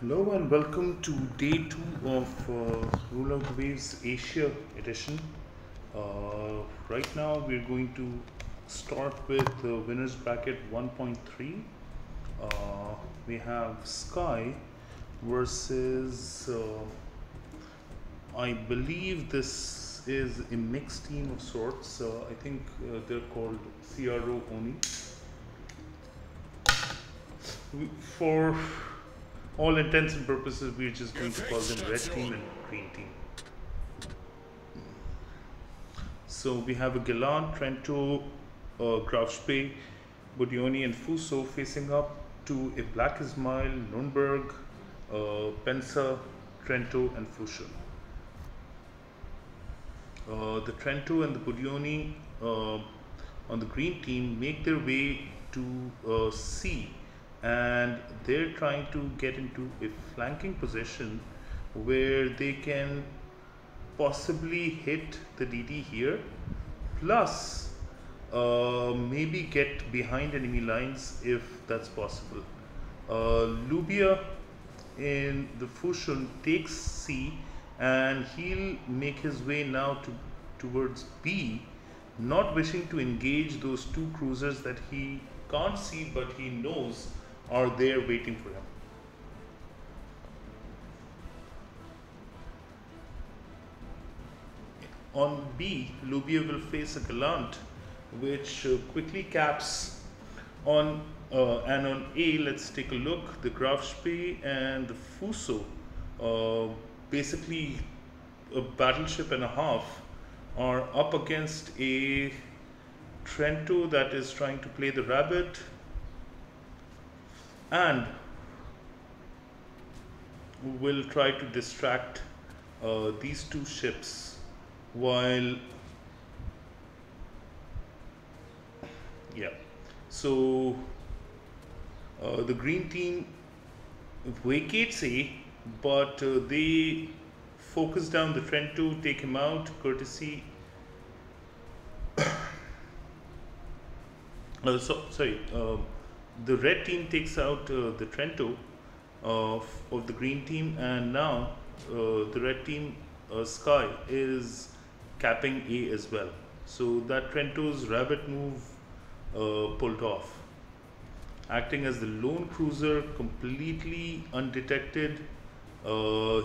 Hello and welcome to day two of Rule of the Waves Asia edition. Right now we're going to start with winners bracket 1.3. We have Sky versus, I believe this is a mixed team of sorts. I think they're called CRO Oni. For all intents and purposes, we're just going to call them red team and green team. So we have a Galan, Trento, Grafspe, Bodioni, and Fuso facing up to a Black Ismail, Nürnberg, Pensa, Trento, and Fuso. The Trento and the Bodioni on the green team make their way to C, and they're trying to get into a flanking position where they can possibly hit the DD here, plus maybe get behind enemy lines if that's possible. Lubia in the Fushun takes C, and he'll make his way now towards B, not wishing to engage those two cruisers that he can't see but he knows are there waiting for him. On B, Lubia will face a Gallant, which quickly caps on, and on A, let's take a look. The Grafspe and the Fuso, basically a battleship and a half, are up against a Trento that is trying to play the rabbit, and will try to distract these two ships while so the green team vacates A, but they focus down the Trento, take him out courtesy the red team takes out the Trento of the green team, and now the red team Sky is capping A as well. So that Trento's rabbit move pulled off. Acting as the lone cruiser, completely undetected,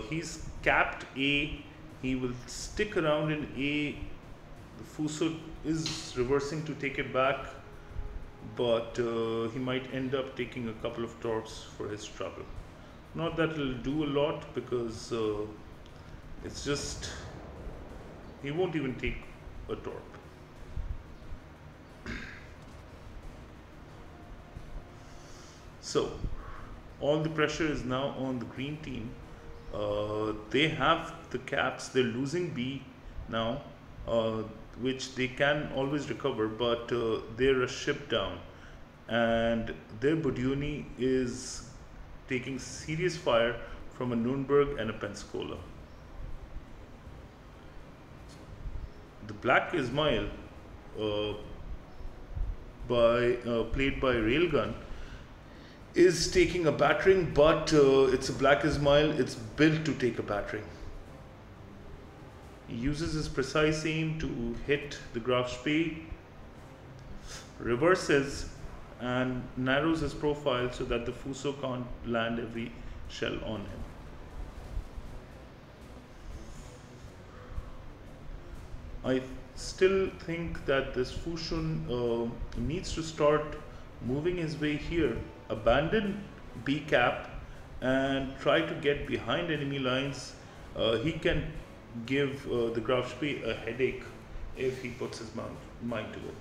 he's capped A. He will stick around in A. The Fuso is reversing to take it back, but he might end up taking a couple of torps for his trouble. Not that it'll do a lot, because it's just he won't even take a torp. So all the pressure is now on the green team. They have the caps. They're losing B now, which they can always recover, but they're a ship down, and their Bodioni is taking serious fire from a Nürnberg and a Pensacola. The Black Ismail, played by Railgun, is taking a battering, but it's a Black Ismail. It's built to take a battering. He uses his precise aim to hit the Grafspe, reverses and narrows his profile so that the Fuso can't land every shell on him. I still think that this Fushun needs to start moving his way here, abandon B cap and try to get behind enemy lines. He can give the Grafspe a headache if he puts his mind to it.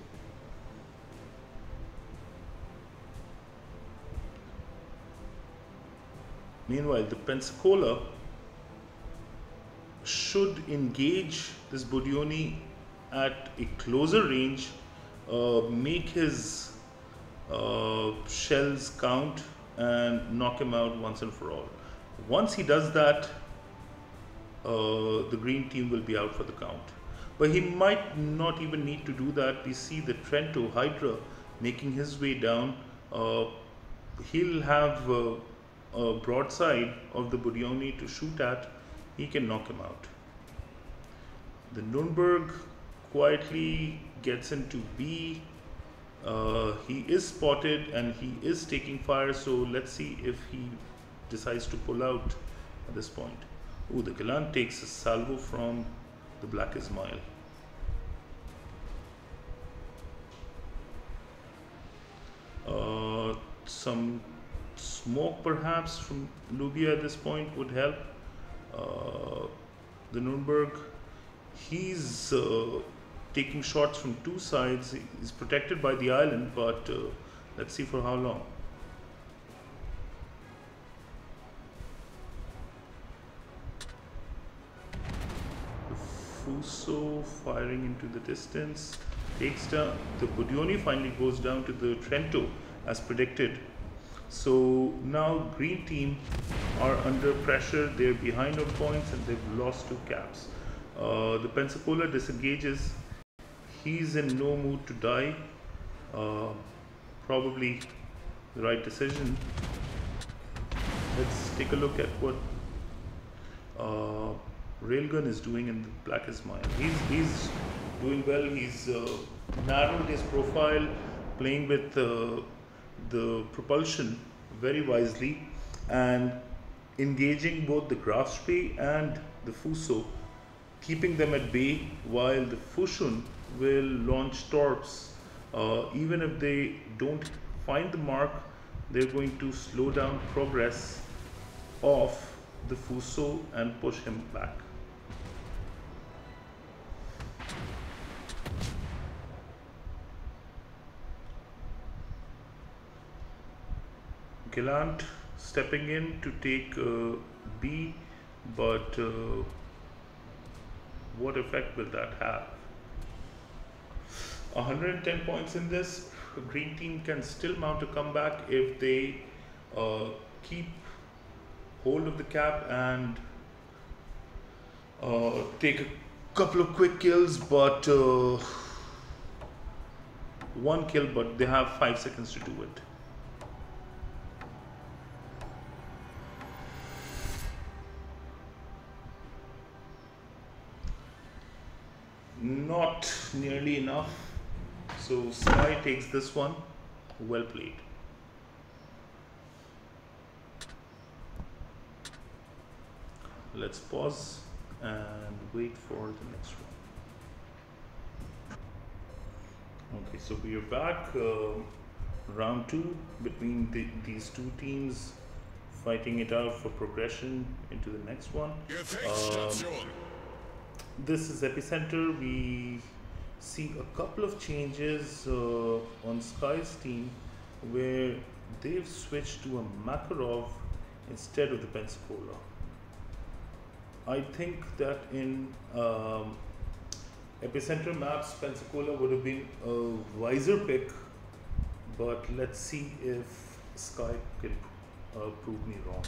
Meanwhile, the Pensacola should engage this Bodioni at a closer range, make his shells count and knock him out once and for all. Once he does that, the green team will be out for the count. But he might not even need to do that. We see the Trento Hydra making his way down. He'll have a broadside of the Burioni to shoot at, he can knock him out. The Nuremberg quietly gets into B. He is spotted and he is taking fire, so let's see if he decides to pull out at this point. Ooh, the Galant takes a salvo from the Black Ismail. Some smoke perhaps from Lubia at this point would help. The Nuremberg, he's taking shots from two sides. He's protected by the island, but let's see for how long. The Fuso firing into the distance takes down. The Bodioni finally goes down to the Trento as predicted. So now green team are under pressure. They're behind on points and they've lost 2 caps. The Pensacola disengages. He's in no mood to die. Probably the right decision. Let's take a look at what Railgun is doing in the Black Ismail. He's doing well. He's narrowed his profile, playing with the propulsion very wisely and engaging both the Grafspee and the Fuso, keeping them at bay, while the Fushun will launch torps. Even if they don't find the mark, they're going to slow down progress of the Fuso and push him back. Gallant stepping in to take B, but what effect will that have? 110 points in this. The green team can still mount a comeback if they keep hold of the cap and take a couple of quick kills, but 1 kill, but they have 5 seconds to do it. Not nearly enough, so Sky takes this one. Well played. Let's pause and wait for the next one. Okay, so we are back. Round 2 between these two teams, fighting it out for progression into the next one. This is Epicenter. We see a couple of changes on Sky's team, where they've switched to a Makarov instead of the Pensacola. I think that in Epicenter maps, Pensacola would have been a wiser pick, but let's see if Sky can prove me wrong.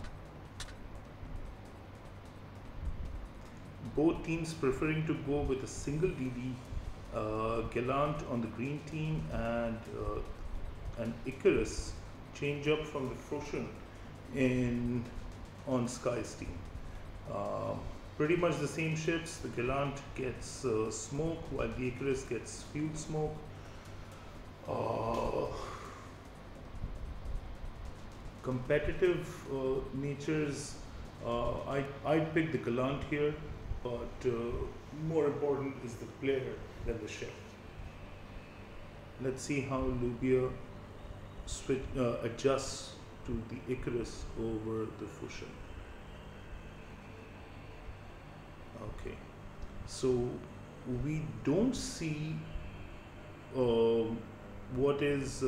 Both teams preferring to go with a single DD, Gallant on the green team and an Icarus change up from the Frozen on Sky's team. Pretty much the same ships. The Gallant gets smoke while the Icarus gets field smoke. Competitive natures, I'd pick the Gallant here, but more important is the player than the ship. Let's see how Lubia adjusts to the Icarus over the Fusion. Okay, so we don't see what is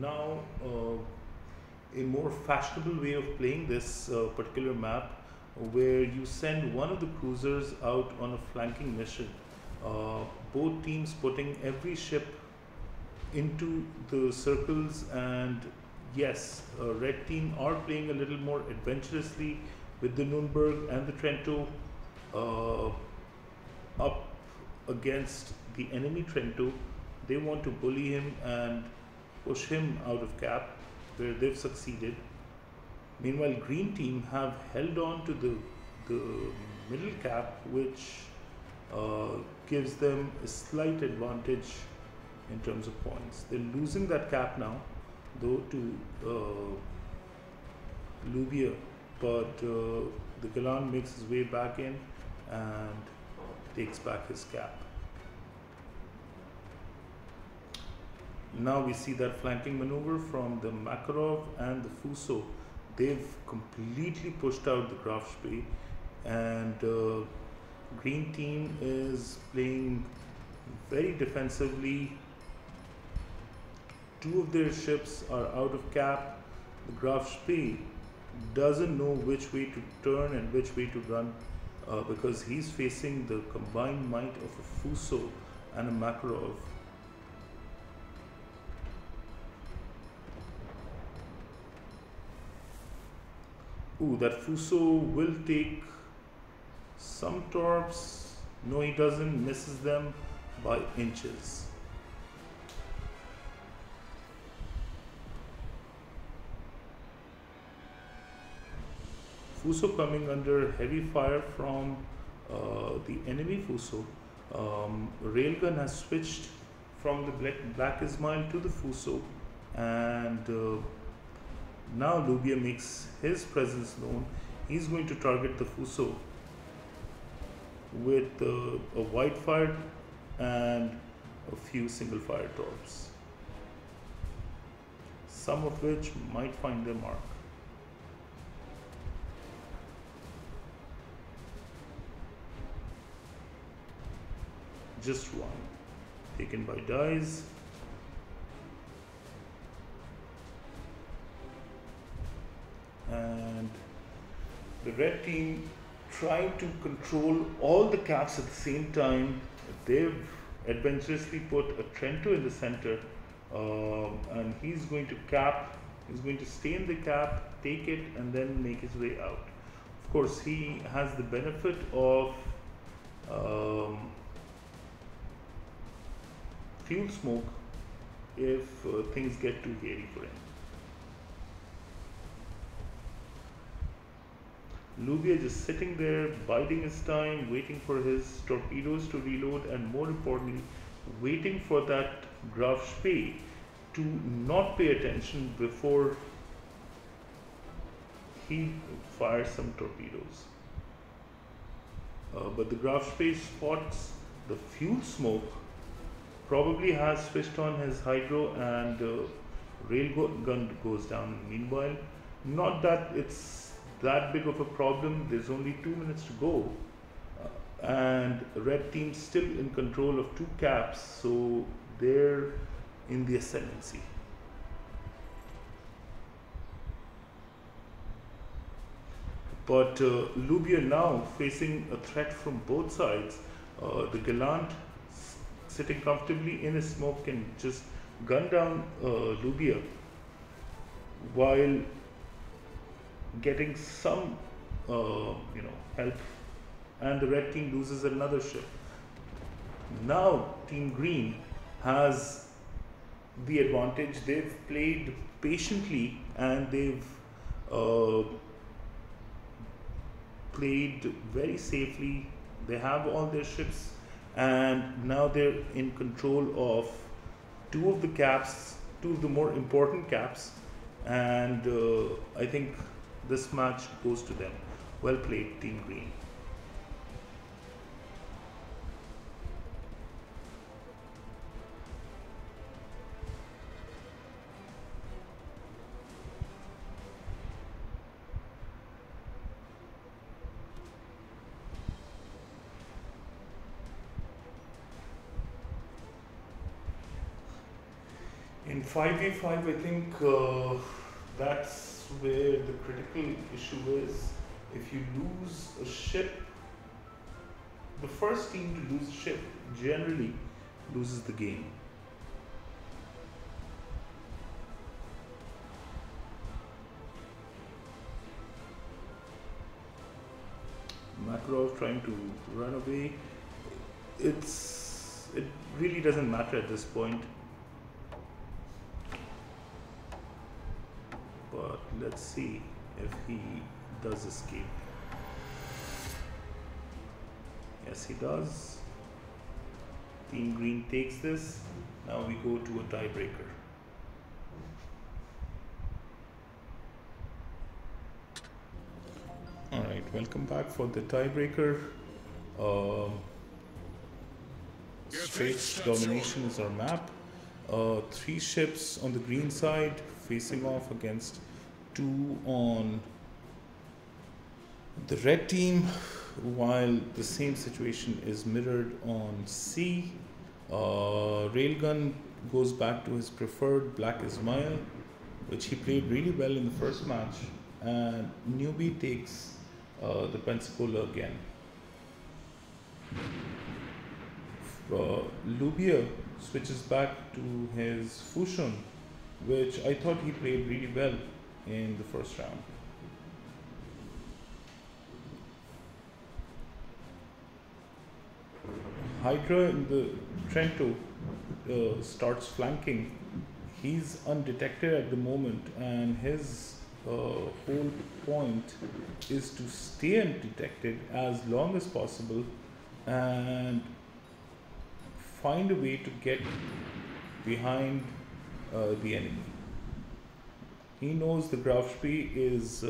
now a more fashionable way of playing this particular map, where you send one of the cruisers out on a flanking mission. Both teams putting every ship into the circles, and yes, red team are playing a little more adventurously with the Nuremberg and the Trento up against the enemy Trento. They want to bully him and push him out of cap, where they've succeeded. Meanwhile, green team have held on to the middle cap, which uh, gives them a slight advantage in terms of points. They're losing that cap now, though, to Lubia, but the Galan makes his way back in and takes back his cap. Now we see that flanking maneuver from the Makarov and the Fuso. They've completely pushed out the Graf Spee, and green team is playing very defensively. Two of their ships are out of cap. The Graf Spee doesn't know which way to turn and which way to run because he's facing the combined might of a Fuso and a Makarov. Ooh, that Fuso will take some torps. No, he doesn't. Misses them by inches. Fuso coming under heavy fire from the enemy Fuso. Railgun has switched from the Black Ismail to the Fuso, and now Lubia makes his presence known. He's going to target the Fuso with a wide fire and a few single fire torps, some of which might find their mark. Just one, taken by dies. And the red team trying to control all the caps at the same time. They've adventurously put a Trento in the center, and he's going to cap, he's going to stay in the cap, take it, and then make his way out. Of course, he has the benefit of fuel smoke if things get too hairy for him. Lubia just sitting there, biding his time, waiting for his torpedoes to reload, and more importantly, waiting for that Graf Spee to not pay attention before he fires some torpedoes. But the Graf Spee spots the fuel smoke, probably has switched on his hydro, and rail gun goes down. Meanwhile, not that it's that big of a problem. There's only 2 minutes to go, and red team still in control of 2 caps, so they're in the ascendancy. But Lubia now facing a threat from both sides. The Gallant sitting comfortably in his smoke can just gun down Lubia while getting some help, and the red team loses another ship. Now team green has the advantage. They've played patiently, and they've played very safely. They have all their ships, and now they're in control of 2 of the caps, 2 of the more important caps, and I think this match goes to them. Well played, Team Green. In 5v5, I think that's where the critical issue is. If you lose a ship, the first team to lose a ship generally loses the game. Makarov trying to run away. It really doesn't matter at this point. But let's see. if he does escape. Yes, he does. Team Green takes this. Now we go to a tiebreaker. Alright, welcome back for the tiebreaker. Straight domination is our map. 3 ships on the green side facing off against 2 on the red team, while the same situation is mirrored on C. Railgun goes back to his preferred Black Ismail, which he played really well in the first match, and Newbie takes the Pensacola again. Lubia switches back to his Fushun, which I thought he played really well in the first round. Hydra in the Trento starts flanking. He's undetected at the moment, and his whole point is to stay undetected as long as possible and find a way to get behind the enemy. He knows the Grafspee is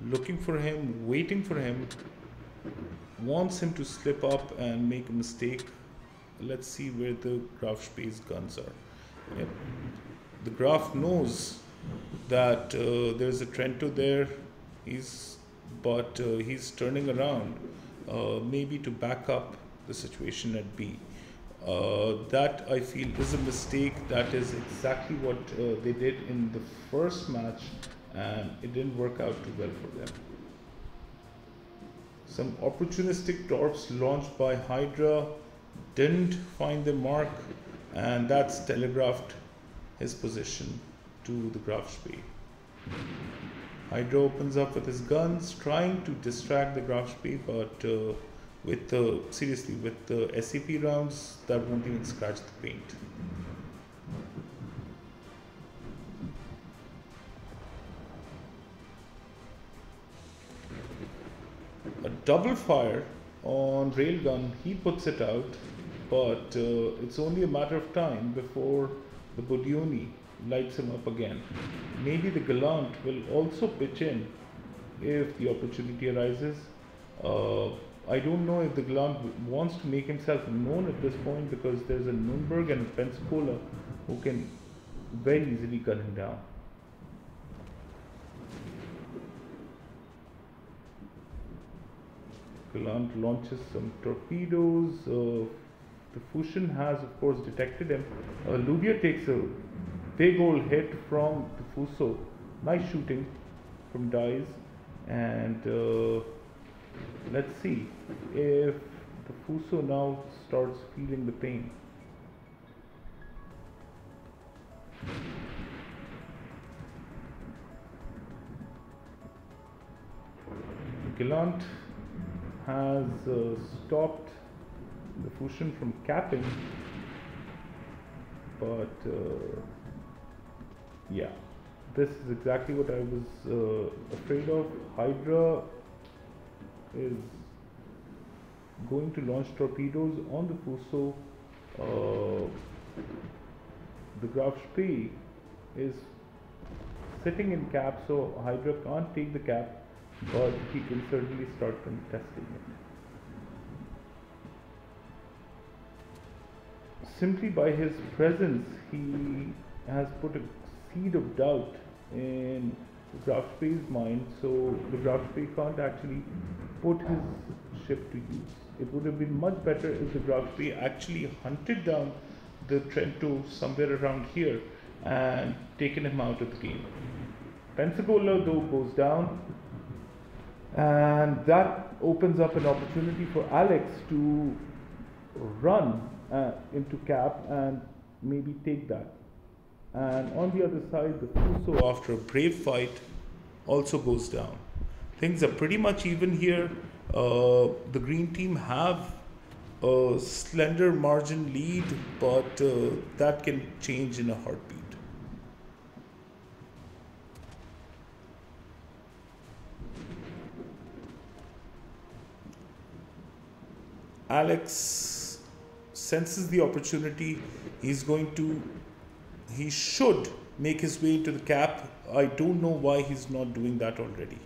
looking for him, waiting for him, wants him to slip up and make a mistake. Let's see where the Grafspee's guns are. Yep. The Graf knows that there's a Trento there, but he's turning around, maybe to back up the situation at B. That I feel is a mistake. That is exactly what they did in the first match, and it didn't work out too well for them. Some opportunistic torps launched by Hydra didn't find their mark, and that's telegraphed his position to the Grafspee. Hydra opens up with his guns, trying to distract the Grafspee, but with the SCP rounds, that won't even scratch the paint. A double fire on Railgun, he puts it out, but it's only a matter of time before the Bodioni lights him up again. Maybe the Gallant will also pitch in if the opportunity arises. I don't know if the Gallant wants to make himself known at this point, because there's a Nürnberg and a Pensacola who can very easily gun him down. Gallant launches some torpedoes. The Fushun has, of course, detected him. Lubia takes a big old hit from the Fuso. Nice shooting from Dice. And let's see if the Fuso now starts feeling the pain. Gallant has stopped the Fushun from capping, but yeah, this is exactly what I was afraid of. Hydra is going to launch torpedoes on the Fuso. The Grafspee is sitting in cap, so Hydra can't take the cap, but he can certainly start contesting it. Simply by his presence, he has put a seed of doubt in the Grafspee's mind, so the Grafspee can't actually put his ship to use. It would have been much better if the Grafspee actually hunted down the Trento somewhere around here and taken him out of the game. Pensacola though goes down, and that opens up an opportunity for Alex to run into cap and maybe take that. And on the other side, the Fuso, after a brave fight, also goes down. Things are pretty much even here. The green team have a slender margin lead, but that can change in a heartbeat. Alex senses the opportunity. He's going to, he should make his way into the cap. I don't know why he's not doing that already.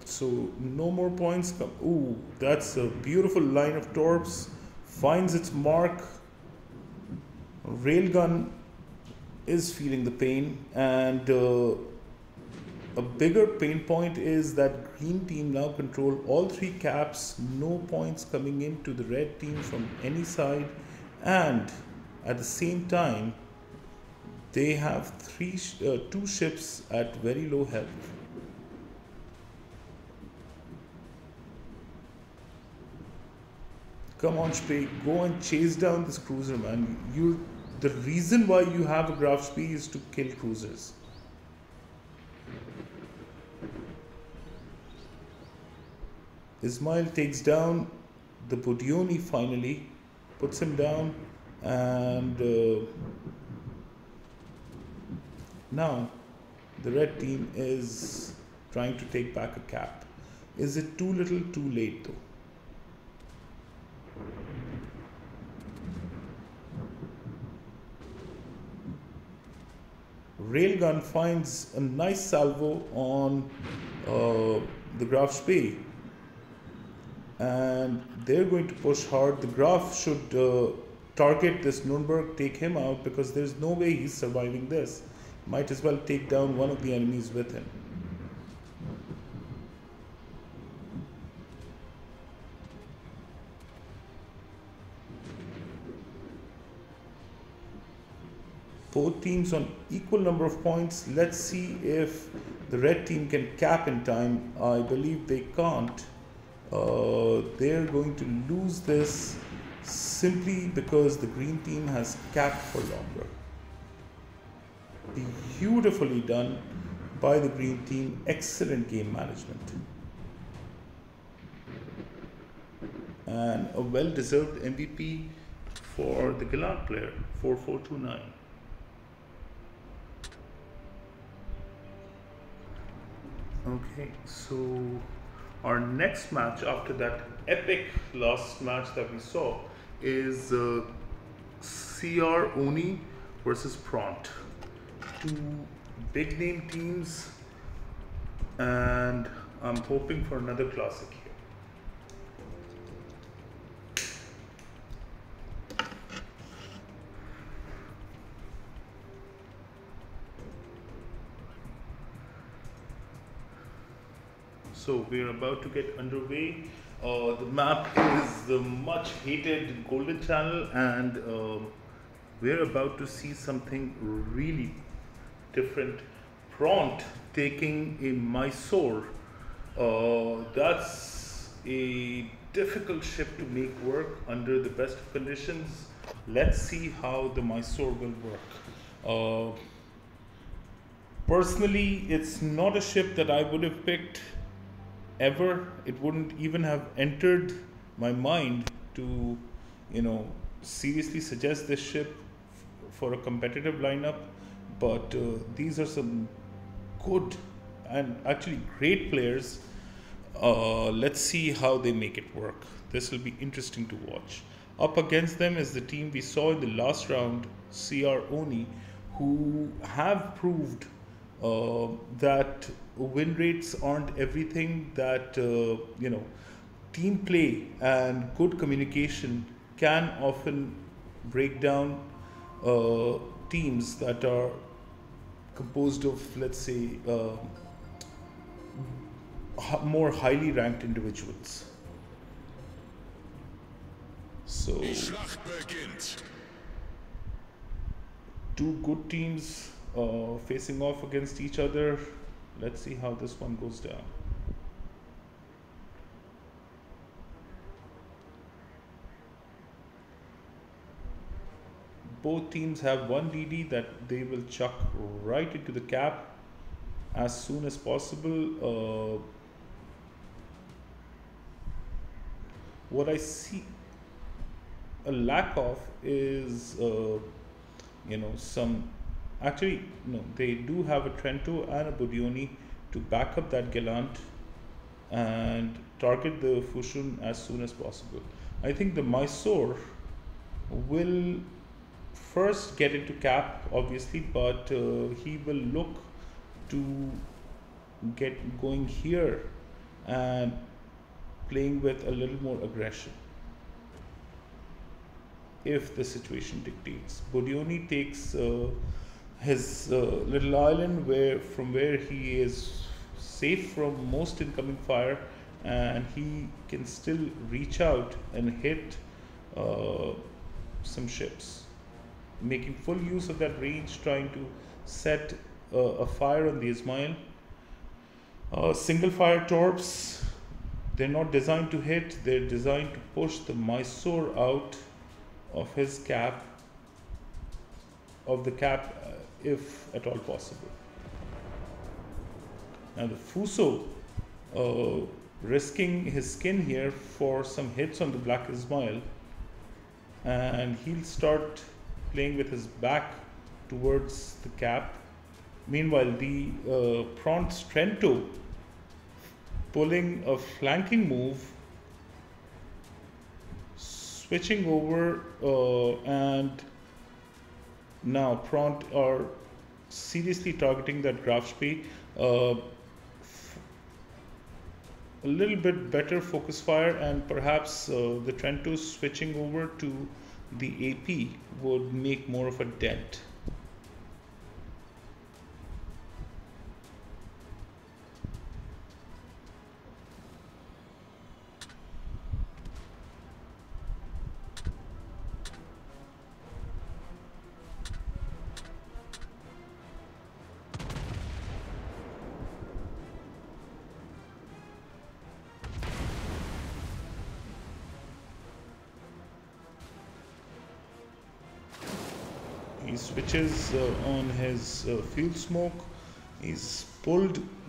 So no more points come. Ooh, that's a beautiful line of torps. Finds its mark. Railgun is feeling the pain, and a bigger pain point is that green team now control all three caps. No points coming into the red team from any side, and at the same time, they have two ships at very low health. Come on, Spey, go and chase down this cruiser, man. The reason why you have a Graf Spey is to kill cruisers. Ismail takes down the Bodioni finally, puts him down, and now the red team is trying to take back a cap. Is it too little, too late though? Railgun finds a nice salvo on the Graf Spey, and they're going to push hard. The Graf should target this Nuremberg, take him out, because there's no way he's surviving this. Might as well take down one of the enemies with him. Both teams on equal number of points. Let's see if the red team can cap in time. I believe they can't. They're going to lose this simply because the green team has capped for longer. Beautifully done by the green team. Excellent game management. And a well-deserved MVP for the Gallant player, 4429. Okay, so our next match after that epic last match that we saw is CR Oni versus Pront. Two big name teams, and I'm hoping for another classic here. So we're about to get underway. The map is the much hated Golden Channel, and we're about to see something really different. Pront taking a Mysore. That's a difficult ship to make work under the best of conditions. Let's see how the Mysore will work. Personally, it's not a ship that I would have picked ever. It wouldn't even have entered my mind to, seriously suggest this ship for a competitive lineup. But these are some good and actually great players. Let's see how they make it work. This will be interesting to watch. Up against them is the team we saw in the last round, CR Oni, who have proved that win rates aren't everything, that team play and good communication can often break down teams that are composed of, let's say, more highly ranked individuals. So two good teams facing off against each other. Let's see how this one goes down. Both teams have one DD that they will chuck right into the cap as soon as possible. What I see, a lack of is some, actually no, they do have a Trento and a Bodioni to back up that Gallant and target the Fushun as soon as possible. I think the Mysore will first get into cap, obviously, but he will look to get going here and playing with a little more aggression if the situation dictates. Bodioni takes his little island where he is safe from most incoming fire, and he can still reach out and hit uh, some ships, making full use of that range, trying to set a fire on the Ismail. Single fire torps, they're not designed to hit, they're designed to push the Mysore out of his cap, of the cap, if at all possible. Now the Fuso, risking his skin here for some hits on the Black Ismail, and he'll start playing with his back towards the cap. Meanwhile, the Prance Trento pulling a flanking move, switching over, and now Prant are seriously targeting that Graf Spee. A little bit better focus fire, and perhaps the Trento switching over to the AP would make more of a dent. He switches on his fuel smoke. He's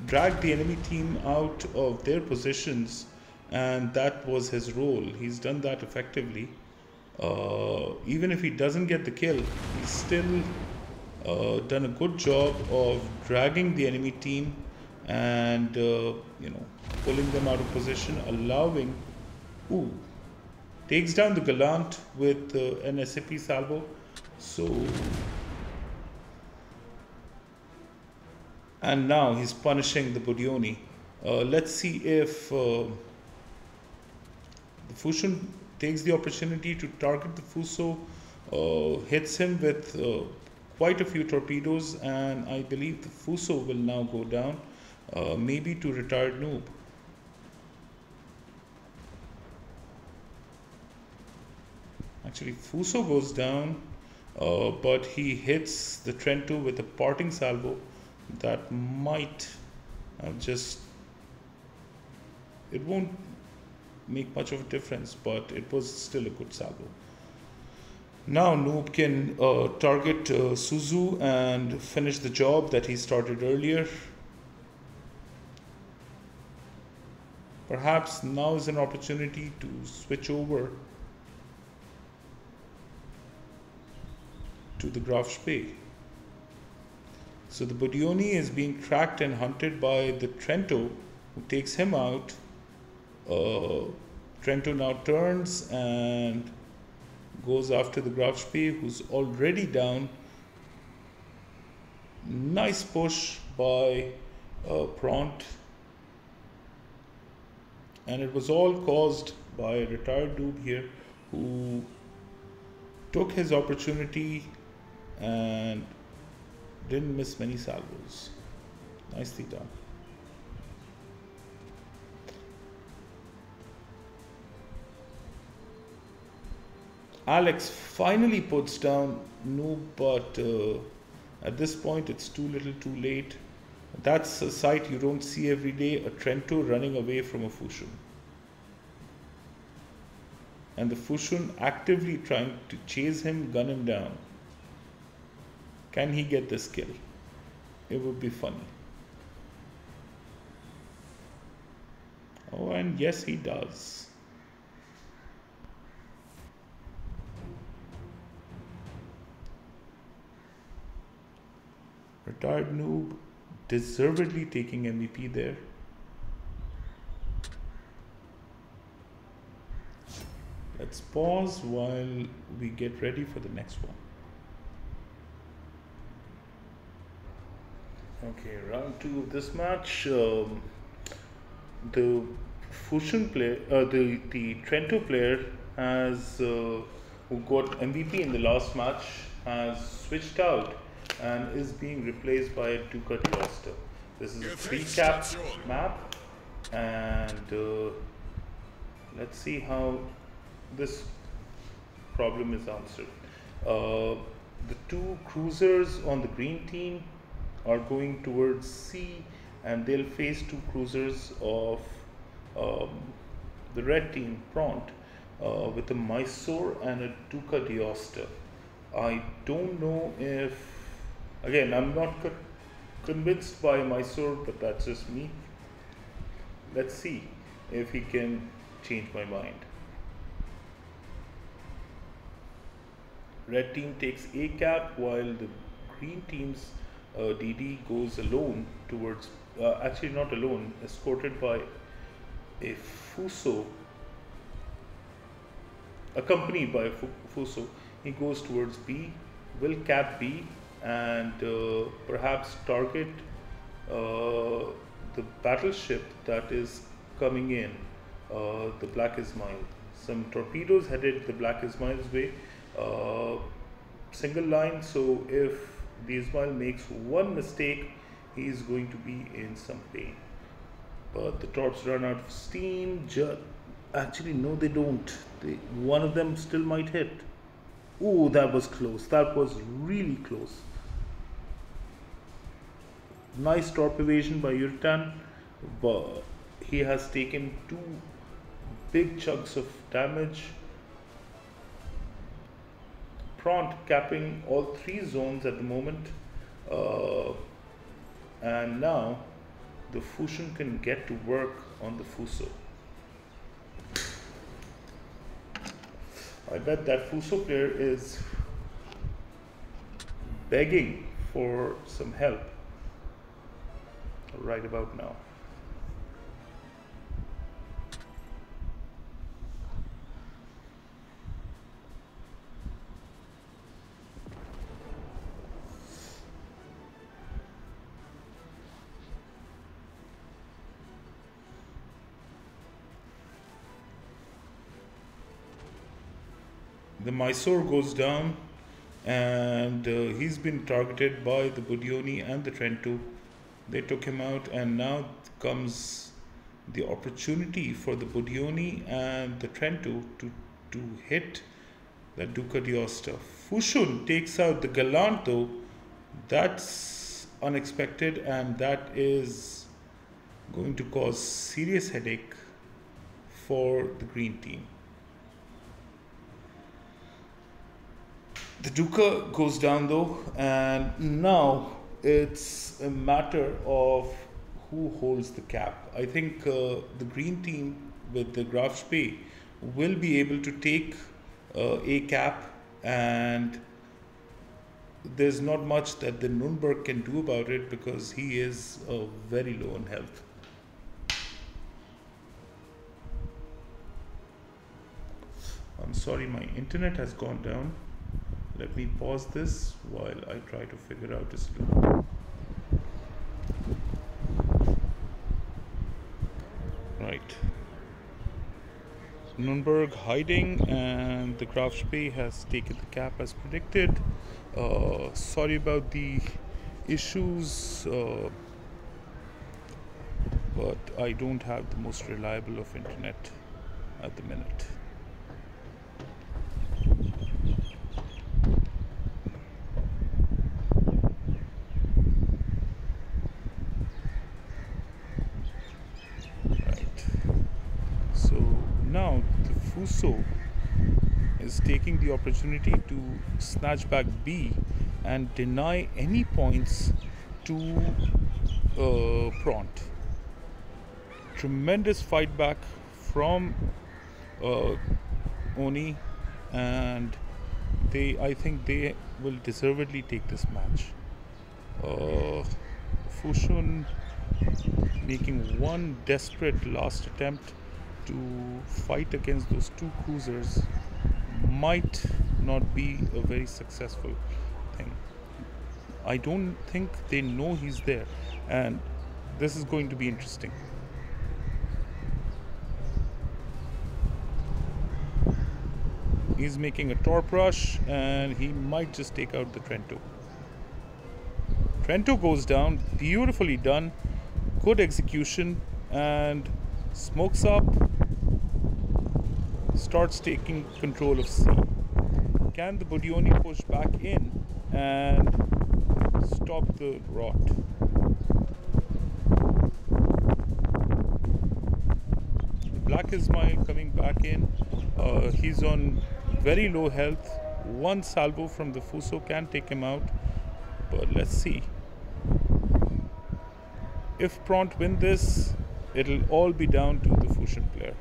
dragged the enemy team out of their positions, and that was his role. He's done that effectively. Even if he doesn't get the kill, he's still done a good job of dragging the enemy team and pulling them out of position, allowing. Ooh, takes down the Gallant with an SAP salvo. So, and now he's punishing the Bodioni. Let's see if the Fushun takes the opportunity to target the Fuso, hits him with quite a few torpedoes, and I believe the Fuso will now go down, maybe to retired noob. Actually, Fuso goes down. But he hits the Trento with a parting salvo that might it won't make much of a difference, but it was still a good salvo. Now Noob can target Suzu and finish the job that he started earlier. Perhaps now is an opportunity to switch over to the Graf Spee. So the Bodioni is being tracked and hunted by the Trento, who takes him out. Trento now turns and goes after the Graf Spee, who's already down. Nice push by Prant, and it was all caused by a retired dude here who took his opportunity and didn't miss many salvos. Nicely done. Alex finally puts down Noob, but at this point it's too little too late. That's a sight you don't see every day, a Trento running away from a Fushun. And the Fushun actively trying to chase him, gun him down. Can he get this kill? It would be funny. Oh, and yes, he does. Retired Noob deservedly taking MVP there. Let's pause while we get ready for the next one. Okay, round two of this match. The Fusion player, the Trento player has who got MVP in the last match has switched out and is being replaced by a Ducati roster. This is a three-cap map, and let's see how this problem is answered. The two cruisers on the green team are going towards C, and they'll face two cruisers of um, the red team, Pront, with a Mysore and a Duca d'Aosta. I don't know if, again, I'm not convinced by Mysore, but that's just me. Let's see if he can change my mind. Red team takes A cap while the green team's DD goes alone towards, actually not alone, escorted by a Fuso, accompanied by a Fuso. He goes towards B, will cap B, and perhaps target the battleship that is coming in, the Black Ismail. Some torpedoes headed the Black Ismail's way. Single line, so if the Ismail makes one mistake, he is going to be in some pain. But the torps run out of steam. Actually, no, they don't. One of them still might hit. Ooh, that was close. That was really close. Nice torp evasion by Yurtan, but he has taken two big chunks of damage. Pront capping all three zones at the moment, and now the Fusion can get to work on the Fuso. I bet that Fuso player is begging for some help right about now. The Mysore goes down, and he's been targeted by the Budioni and the Trento. They took him out, and now comes the opportunity for the Budioni and the Trento to hit the Duca d'Aosta. Fushun takes out the Gallant, though. That's unexpected, and that is going to cause serious headache for the green team. The Duca goes down though, and now it's a matter of who holds the cap. I think the green team with the Graf Spee will be able to take a cap, and there's not much that the Nürnberg can do about it because he is very low on health. I'm sorry, my internet has gone down. Let me pause this while I try to figure out this loop. Right. Nürnberg hiding, and the Graf Spee has taken the cap as predicted. Sorry about the issues, but I don't have the most reliable of internet at the minute. Now the Fuso is taking the opportunity to snatch back B and deny any points to Pront. Tremendous fight back from Oni, and I think they will deservedly take this match. Uh, Fushun making one desperate last attempt to fight against those two cruisers might not be a very successful thing. I don't think they know he's there, and this is going to be interesting. He's making a torp rush, and he might just take out the Trento. Trento goes down, beautifully done, good execution, and smokes up, starts taking control of C. Can the Bodioni push back in and stop the rot? Black Ismail coming back in. He's on very low health. One salvo from the Fuso can take him out, but let's see. If Pront win this, it'll all be down to the Fusion player.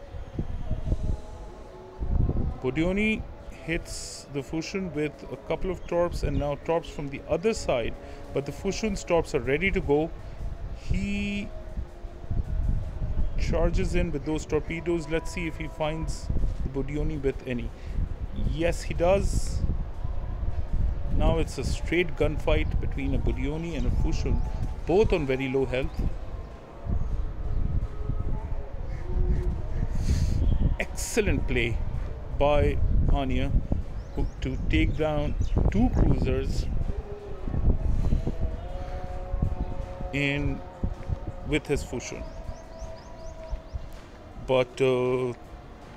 Bodioni hits the Fusion with a couple of torps, and now torps from the other side, but the Fusion's torps are ready to go. He charges in with those torpedoes. Let's see if he finds the Bodioni with any. Yes, he does. Now it's a straight gunfight between a Bodioni and a Fusion, both on very low health. Excellent play by Anya to take down two cruisers in with his Fusion. But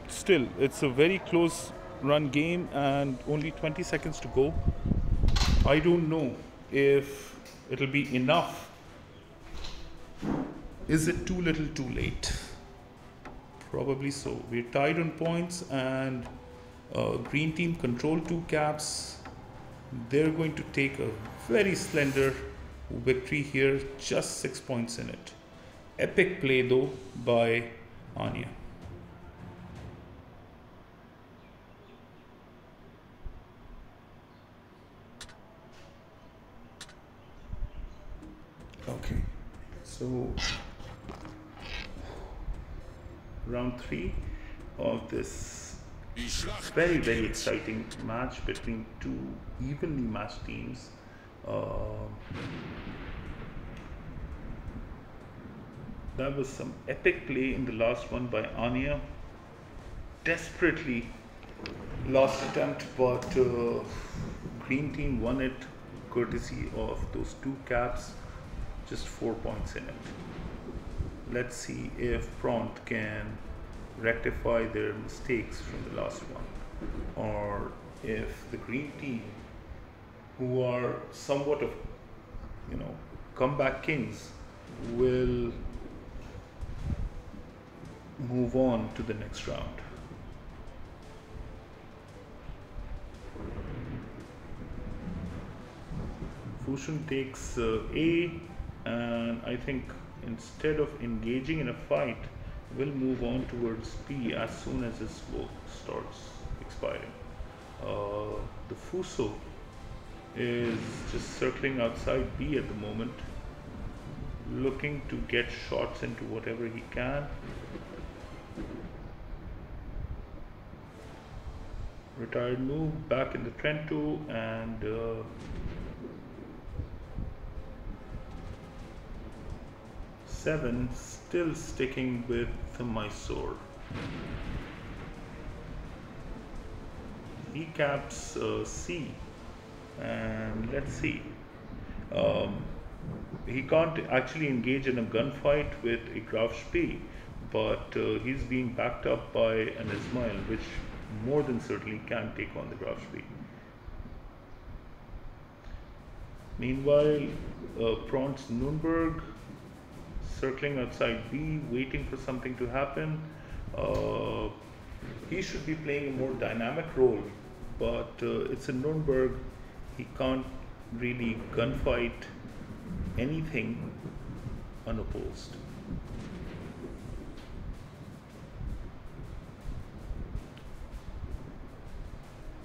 still, it's a very close run game and only 20 seconds to go. I don't know if it'll be enough. Is it too little too late? Probably so. We're tied on points, and green team control 2 caps. They're going to take a very slender victory here, just 6 points in it. Epic play though by Anya. Okay, so round 3 of this very, very exciting match between two evenly matched teams. That was some epic play in the last one by Anya. Desperately last attempt, but green team won it courtesy of those 2 caps, just 4 points in it. Let's see if Pront can rectify their mistakes from the last one, or if the green team, who are somewhat of, comeback kings, will move on to the next round. Fusion takes A, and I think instead of engaging in a fight, will move on towards B as soon as his smoke starts expiring. The Fuso is just circling outside B at the moment, looking to get shots into whatever he can. Retired move back in the Trento, and Seven still sticking with the Mysore. He caps C, and let's see. He can't actually engage in a gunfight with a Graf Spee, but he's being backed up by an Ismail, which more than certainly can take on the Graf Spee. Meanwhile, Pront's Nürnberg circling outside B, waiting for something to happen. He should be playing a more dynamic role, but it's in Nürnberg. He can't really gunfight anything unopposed.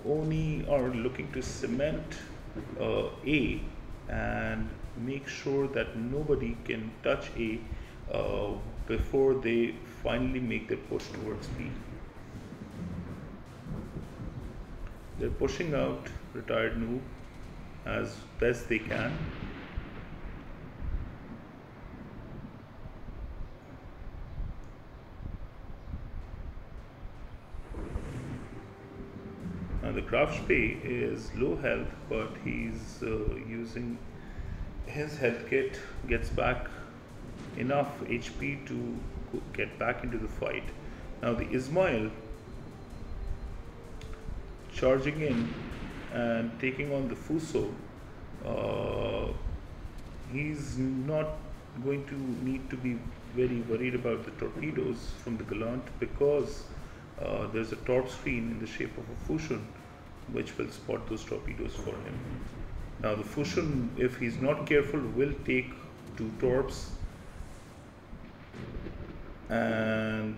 Oni are looking to cement A, and make sure that nobody can touch A uh, before they finally make their push towards B. They're pushing out retired noob as best they can. Now the Grafspee is low health, but he's using his health kit, gets back enough HP to get back into the fight. Now the Ismail charging in and taking on the Fuso. Uh, he's not going to need to be very worried about the torpedoes from the Gallant because there's a torp screen in the shape of a Fushun which will spot those torpedoes for him. Now the Fushun, if he's not careful, will take 2 torps and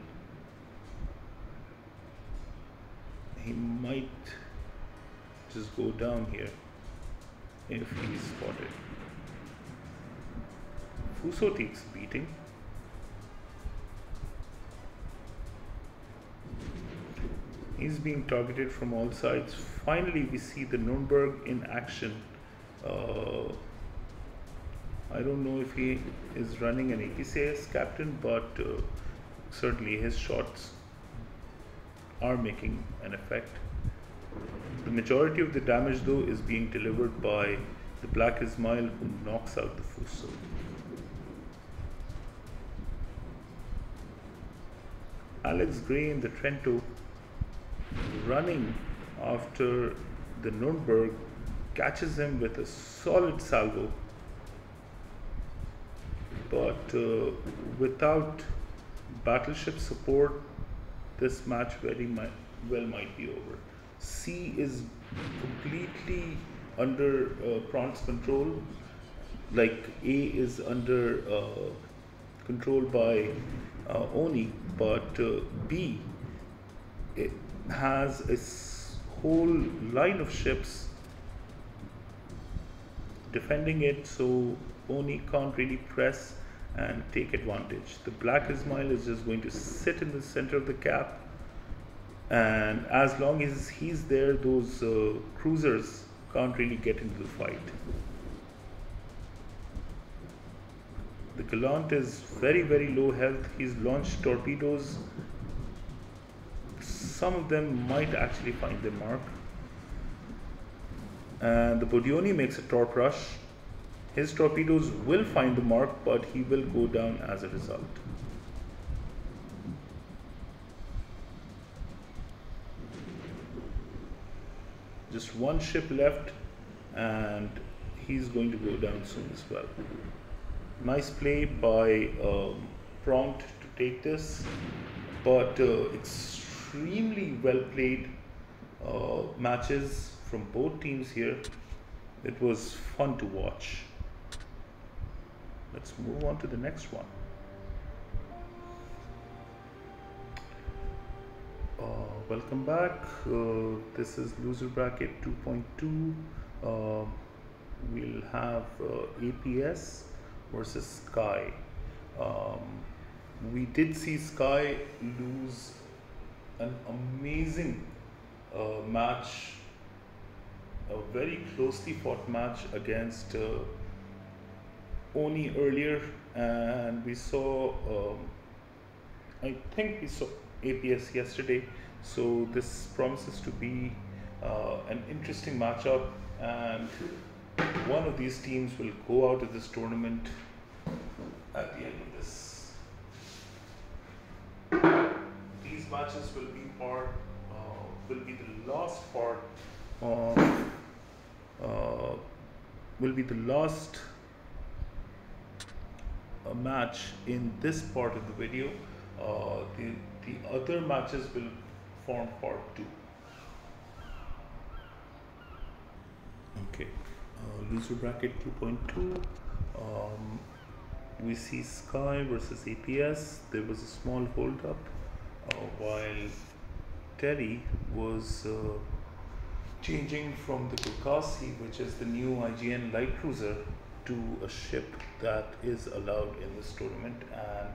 he might just go down here if he's spotted. Fuso takes beating. He's being targeted from all sides. Finally, we see the Nürnberg in action. I don't know if he is running an APCS captain, but certainly his shots are making an effect. The majority of the damage though is being delivered by the Black Ismail, who knocks out the Fuso. Alex Gray in the Trento running after the Nürnberg catches him with a solid salvo, but without battleship support this match very well might be over. C is completely under Prawn's control, like A is under control by Oni, but B, it has a whole line of ships defending it, so Oni can't really press and take advantage. The Black Ismail is just going to sit in the center of the cap, and as long as he's there, those cruisers can't really get into the fight. The Gallant is very low health. He's launched torpedoes. Some of them might actually find their mark. And the Bodioni makes a torp rush. His torpedoes will find the mark, but he will go down as a result. Just one ship left, and he's going to go down soon as well. Nice play by Prawn to take this, but extremely well played matches from both teams here. It was fun to watch. Let's move on to the next one. Welcome back. This is Loser Bracket 2.2. We'll have APS versus Sky. We did see Sky lose an amazing match, a very closely fought match against Oni earlier, and we saw, I think we saw APS yesterday, so this promises to be an interesting matchup, and one of these teams will go out of this tournament at the end of this. These matches will be the last part of will be the last match in this part of the video. The other matches will form part 2. Okay, Loser Bracket 2.2. We see Sky versus APS. There was a small hold up while Terry was changing from the Kukasi, which is the new IGN light cruiser, to a ship that is allowed in this tournament, and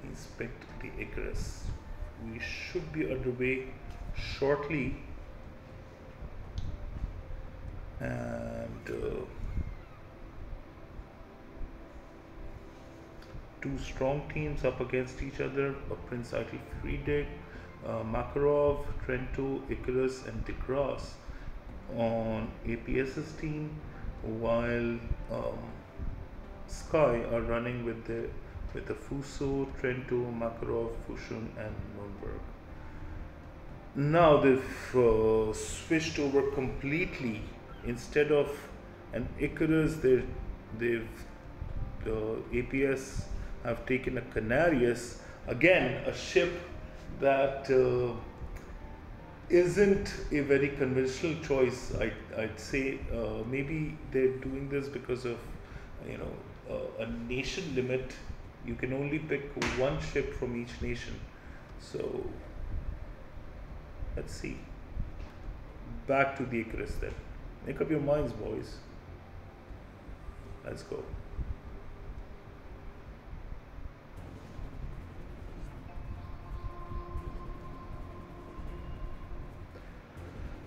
he's picked the Icarus. We should be underway shortly, and two strong teams up against each other: a Prince Eitel Friedrich, Makarov, Trento, Icarus, and De Grasse on APS's team, while Sky are running with the Fuso, Trento, Makarov, Fushun, and Nürnberg. Now they've switched over completely. Instead of an Icarus, they've the APS have taken a Canarius, again a ship that isn't a very conventional choice. I'd say maybe they're doing this because of a nation limit. You can only pick one ship from each nation. So let's see. Back to the Icarus then. Make up your minds, boys. Let's go.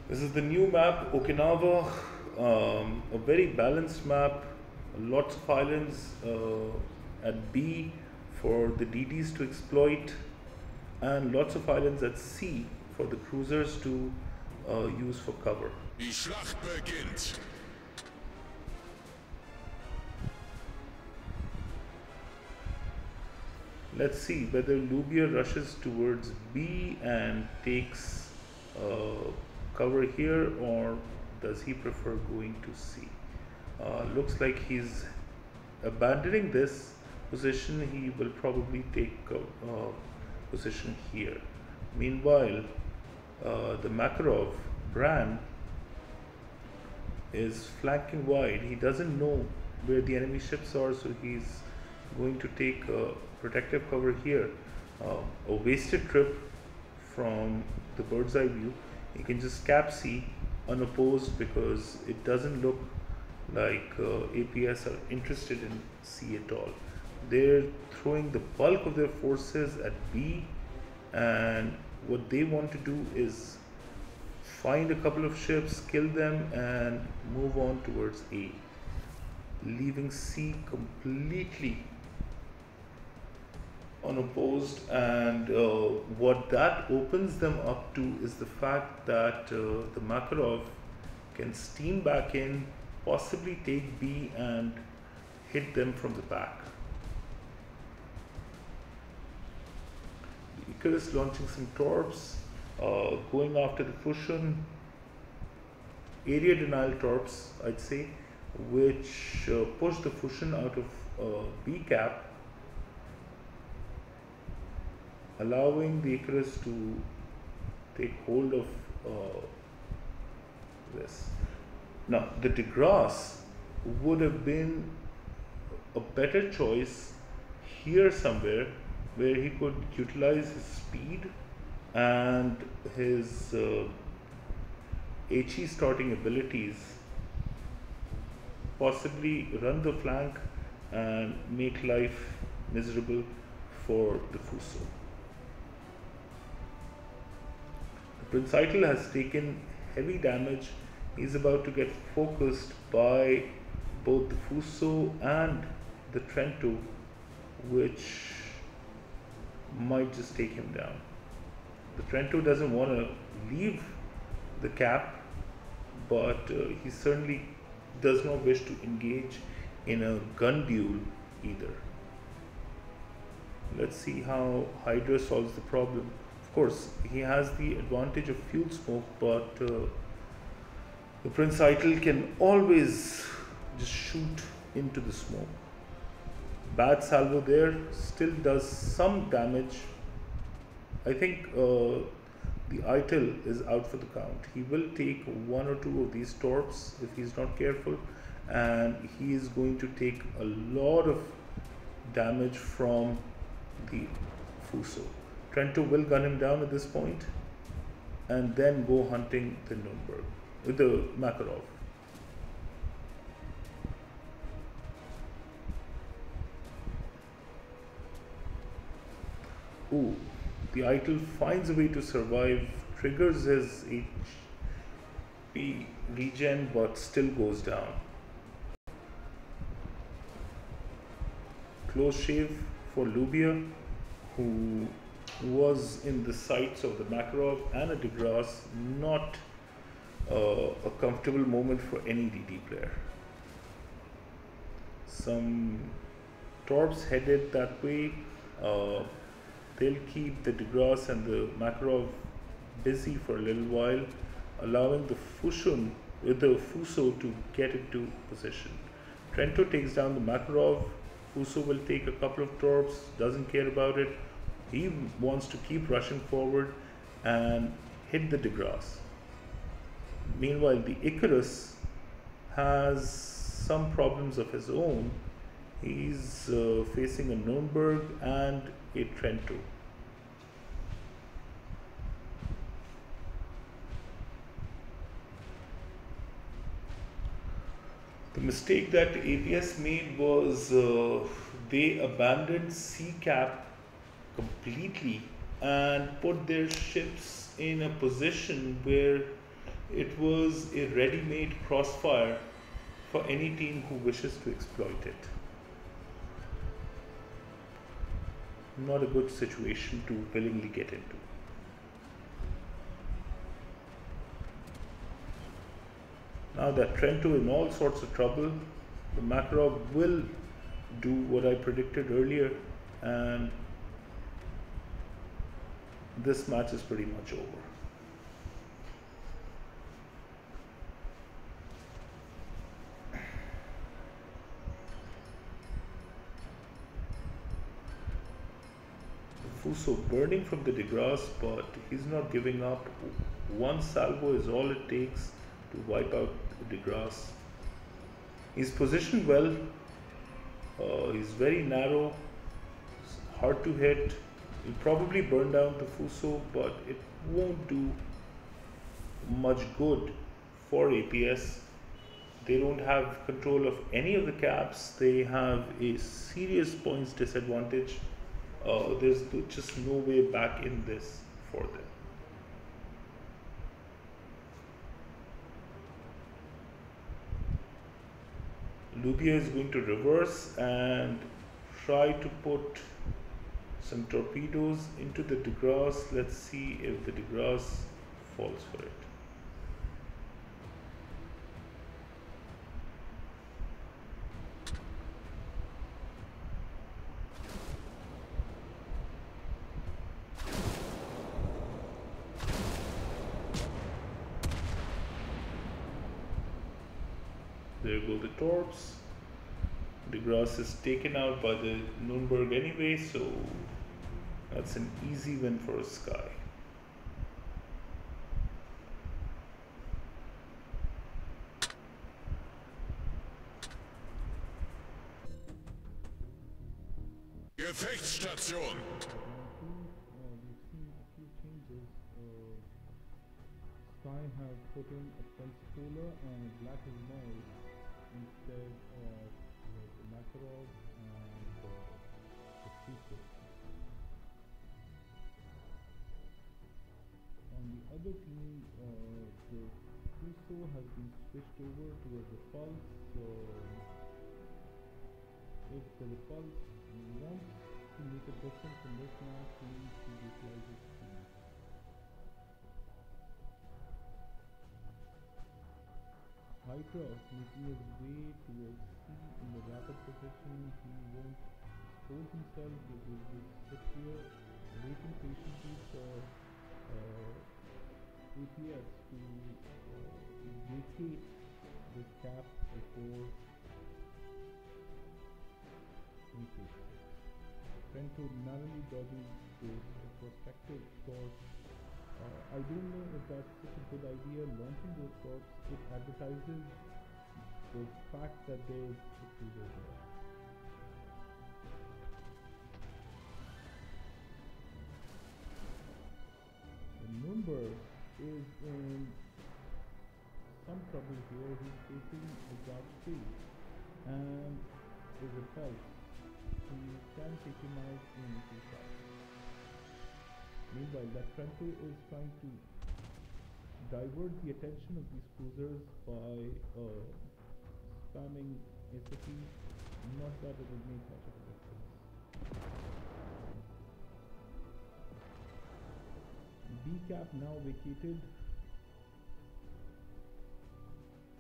This is the new map, Okinawa, a very balanced map, lots of islands at B for the DDs to exploit, and lots of islands at C for the cruisers to use for cover. Die Schlacht beginnt. Let's see whether Lubia rushes towards B and takes cover here, or does he prefer going to C? Looks like he's abandoning this position. He will probably take position here. Meanwhile, the Makarov, Bran, is flanking wide. He doesn't know where the enemy ships are, so he's going to take protective cover here. A wasted trip from the bird's eye view. He can just cap C unopposed because it doesn't look like APS are interested in C at all. They're throwing the bulk of their forces at B, and what they want to do is find a couple of ships, kill them, and move on towards A, leaving C completely unopposed. And what that opens them up to is the fact that the Makarov can steam back in, possibly take B and hit them from the back. The Icarus launching some torps, going after the Fushun, area denial torps, I'd say, which push the Fushun out of B cap, allowing the Icarus to take hold of this. Now, the De Grasse would have been a better choice here somewhere, where he could utilize his speed and his HE starting abilities, possibly run the flank and make life miserable for the Fuso. Prince Eitel has taken heavy damage. He's about to get focused by both the Fuso and the Trento, which might just take him down. The Trento doesn't want to leave the cap, but he certainly does not wish to engage in a gun duel either. Let's see how Hydra solves the problem. Of course, he has the advantage of fuel smoke, but the Prince Eitel can always just shoot into the smoke. Bad salvo there, still does some damage. I think the Eitel is out for the count. He will take one or two of these torps if he's not careful, and he is going to take a lot of damage from the Fuso. Trento will gun him down at this point and then go hunting the Nürnberg with the Makarov. Ooh, the idol finds a way to survive, triggers his HP regen, but still goes down. Close shave for Lubia, who was in the sights of the Makarov and a DeGrasse, not a comfortable moment for any DD player. Some Torps headed that way. Uh, they'll keep the DeGrasse and the Makarov busy for a little while, allowing the Fuso to get into position. Trento takes down the Makarov. Fuso will take a couple of torps, doesn't care about it. He wants to keep rushing forward and hit the DeGrasse. Meanwhile, the Icarus has some problems of his own. He's facing a Nürnberg and a Trento. The mistake that APS made was they abandoned C cap completely and put their ships in a position where it was a ready-made crossfire for any team who wishes to exploit it. Not a good situation to willingly get into. Now that Trento in all sorts of trouble, the Makarov will do what I predicted earlier, and this match is pretty much over. Fuso burning from the DeGrasse, but he's not giving up. One salvo is all it takes to wipe out the DeGrasse. He's positioned well. He's very narrow, hard to hit. He'll probably burn down the Fuso, but it won't do much good for APS. They don't have control of any of the caps. They have a serious points disadvantage. There's just no way back in this for them. Lubia is going to reverse and try to put some torpedoes into the DeGrasse. Let's see if the DeGrasse falls for it. There go the torps. DeGrasse is taken out by the Nürnberg anyway, so that's an easy win for Sky. Gefechtsstation. We've seen a few changes. Sky have put in a pulse polar and black is noise instead of the Makarov and the Fuso. On the other team, the Fuso has been switched over to a repulse. So if the repulse wants to make a difference in this match, we need to utilize its speed. Hydra making his way towards C in the rapid position. He won't expose himself. He will sit here waiting patiently for APS to vacate the cap before increase. Trento narrowly dodges this prospective shot. I don't know if that's such a good idea launching those shots. It advertises the fact that there is a cruiser there. The Nürnberg is in some trouble here. He's facing a guard 3 and a repulse. He can take him out in 2 shots. Meanwhile, that Trento is trying to divert the attention of these cruisers by spamming SFE. Not that it will make much of a difference. B cap now vacated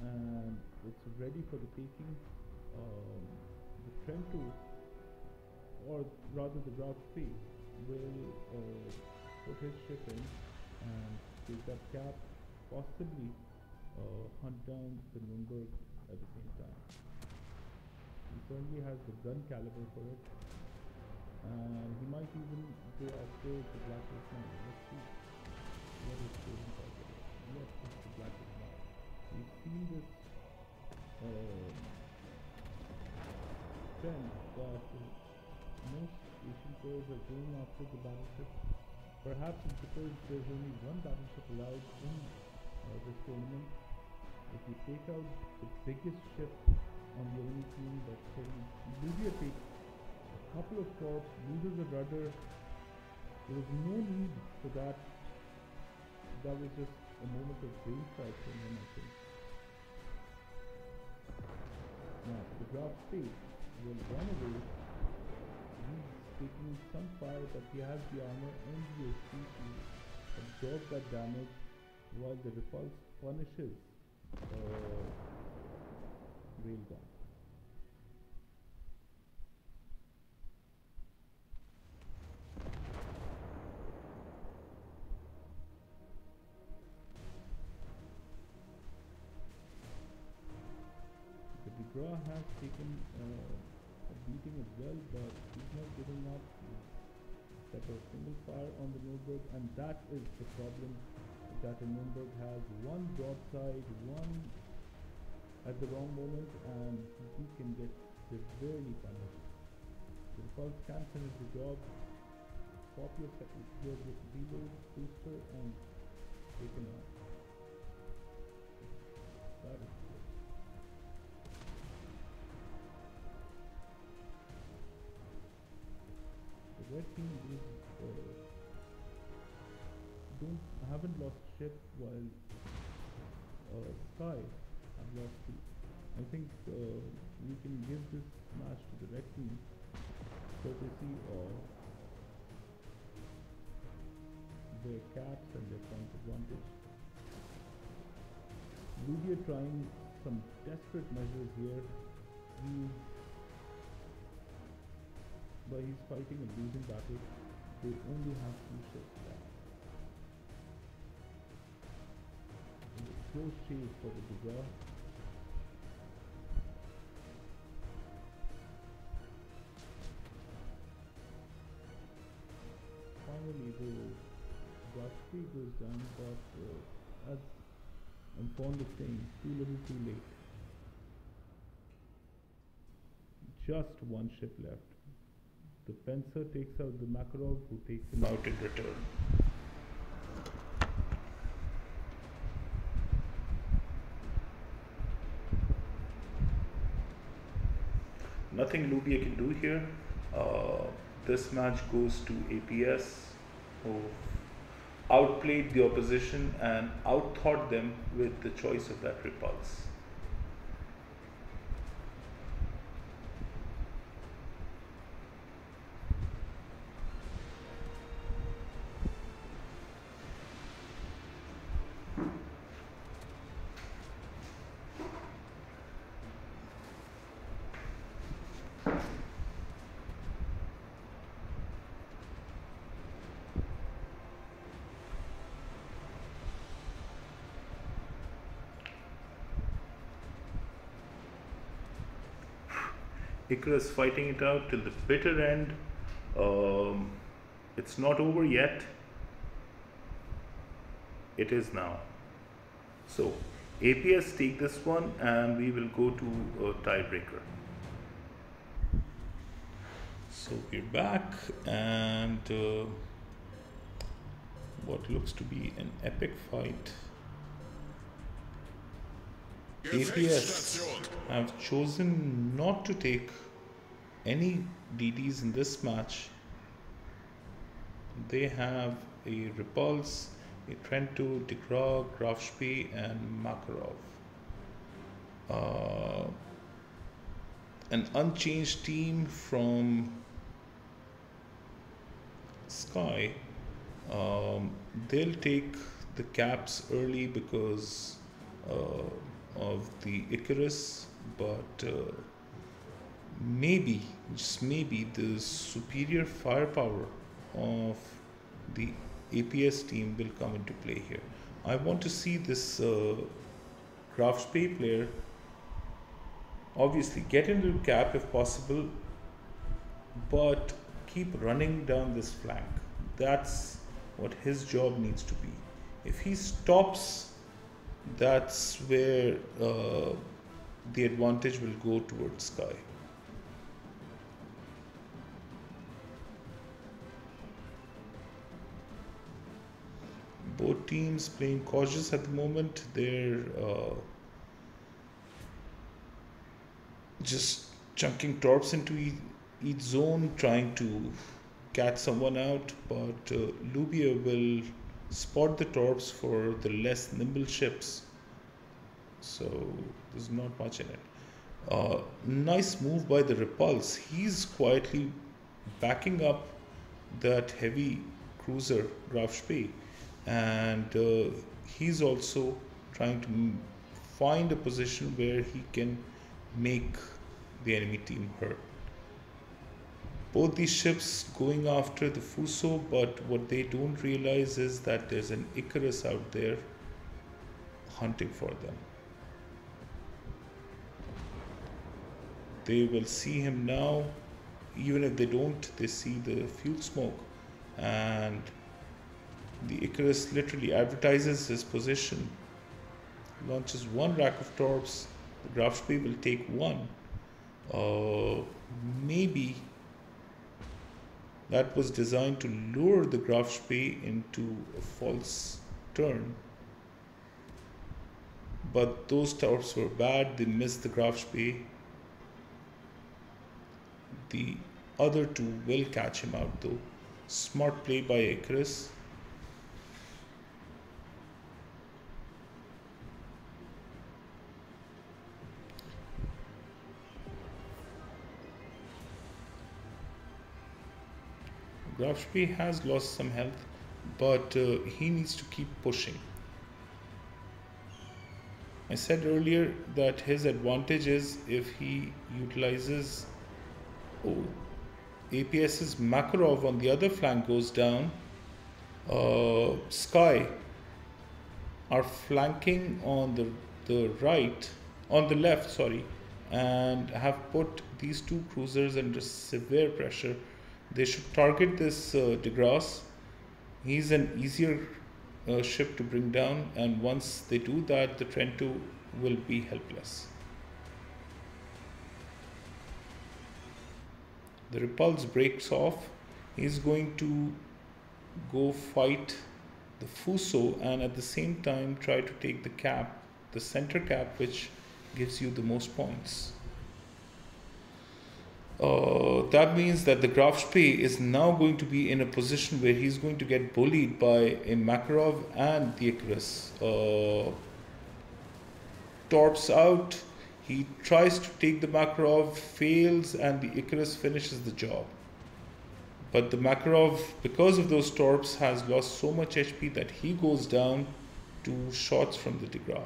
and it's ready for the taking. The Trento, or rather the Graf P, will put his ship in and take that cap, possibly hunt down the Nürnberg at the same time. He certainly has the gun caliber for it, and he might even go after the Blacklist now. Let's see what his chosen target is. Yes, it's the Blacklist now. We've seen this trend that most Asian players are going after the battleship. Perhaps it's because there's only one battleship allowed in this tournament. If you take out the biggest ship on the enemy team, that's certainly Libya takes a couple of shots, loses a rudder. There was no need for that. That was just a moment of brain fart from him, I think. Now, the Graf Spade will run away. He's taking some fire, but he has the armor and the HP to absorb that damage while the repulse punishes Railgun. The Degra has taken a beating as well, but he's not giving up. He's got a single fire on the Nürnberg, and that is the problem that the Nürnberg has. One broadside, one at the wrong moment, and he can get severely punished. The repulse can finish the job. Pop your reload booster and taken out. That is good. The red team haven't lost ship, while Sky have lost two. I think we can give this match to the red team, courtesy of their caps and their point advantage. Lugia trying some desperate measures here. But he's fighting a losing battle. They only have two ships left. Close chase for the Degra. Finally, the Graf goes down, but as I'm fond of saying, too little, too late. Just one ship left. The Fencer takes out the Makarov, who takes him out in return. Nothing Lugia can do here. This match goes to APS, who outplayed the opposition and outthought them with the choice of that repulse. Icarus fighting it out till the bitter end. It's not over yet. It is now. So APS take this one, and we will go to a tiebreaker. So we're back, and what looks to be an epic fight. APS have chosen not to take any DDs in this match. They have a Repulse, a Trento, DeGraw, Grafspee, and Makarov. Uh, an unchanged team from Sky. Um, they'll take the caps early because of the Icarus, but maybe, just maybe, the superior firepower of the APS team will come into play here. I want to see this Graf Spay player obviously get into the cap if possible, but keep running down this flank. That's what his job needs to be. If he stops, that's where the advantage will go towards Sky. Both teams playing cautious at the moment. They're just chunking torps into each zone, trying to catch someone out. But Lubia will spot the torps for the less nimble ships. So there's not much in it. Nice move by the Repulse. He's quietly backing up that heavy cruiser Graf Spee, and he's also trying to find a position where he can make the enemy team hurt. Both these ships going after the Fuso, but what they don't realize is that there's an Icarus out there hunting for them. They will see him now. Even if they don't, they see the fuel smoke, and the Icarus literally advertises his position, launches one rack of torps. The Graf Spee will take one. Maybe that was designed to lure the Graf Spee into a false turn. But those torps were bad. They missed the Graf Spee. The other two will catch him out though. Smart play by Icarus. Graf Spee has lost some health, but he needs to keep pushing. I said earlier that his advantage is if he utilizes APS's Makarov on the other flank goes down. Sky are flanking on the right, on the left, sorry, and have put these two cruisers under severe pressure. They should target this DeGrasse. He's an easier ship to bring down, and once they do that, the Trento will be helpless. The Repulse breaks off. He's going to go fight the Fuso and at the same time try to take the cap, the center cap, which gives you the most points. That means that the Graf Spee is now going to be in a position where he's going to get bullied by a Makarov and the Icarus. Torps out. He tries to take the Makarov, fails, and the Icarus finishes the job. But the Makarov, because of those torps, has lost so much HP that he goes down to shots from the DeGraw.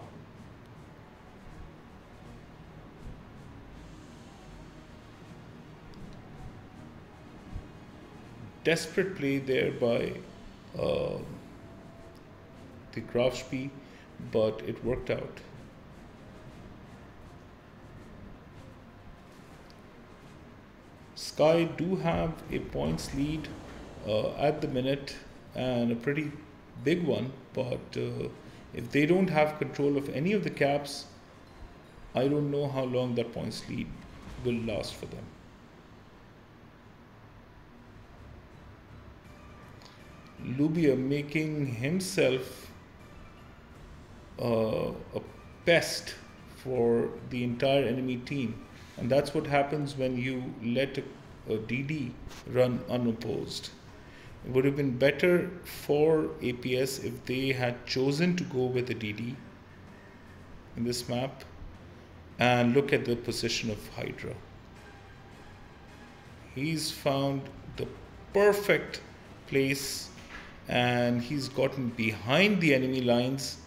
Desperate play there by the Graf Spee, but it worked out. Sky do have a points lead at the minute, and a pretty big one, but if they don't have control of any of the caps, I don't know how long that points lead will last for them. Lubia making himself a pest for the entire enemy team, and that's what happens when you let a DD run unopposed. It would have been better for APS if they had chosen to go with a DD in this map. And look at the position of Hydra. He's found the perfect place and he's gotten behind the enemy lines.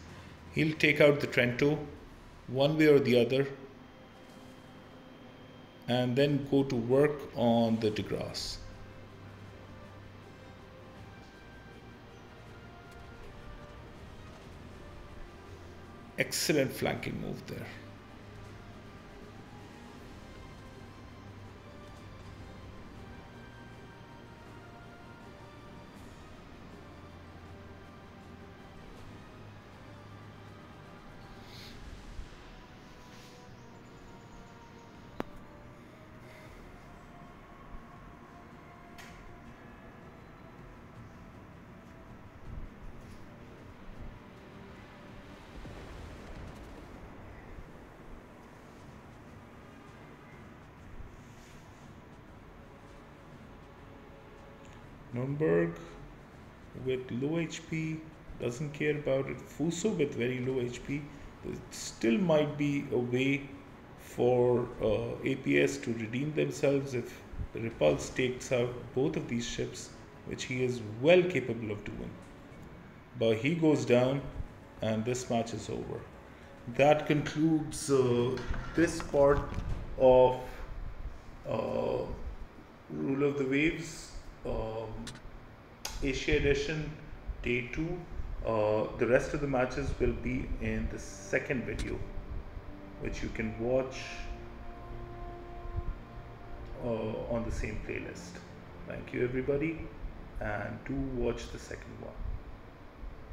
He'll take out the Trento one way or the other and then go to work on the DeGrasse. Excellent flanking move there. Nürnberg with low HP doesn't care about it. Fuso with very low HP. There still might be a way for APS to redeem themselves if the Repulse takes out both of these ships, which he is well capable of doing. But he goes down and this match is over. That concludes this part of Rule of the Waves. Asia Edition Day 2. The rest of the matches will be in the second video, which you can watch on the same playlist. Thank you everybody, and do watch the second one.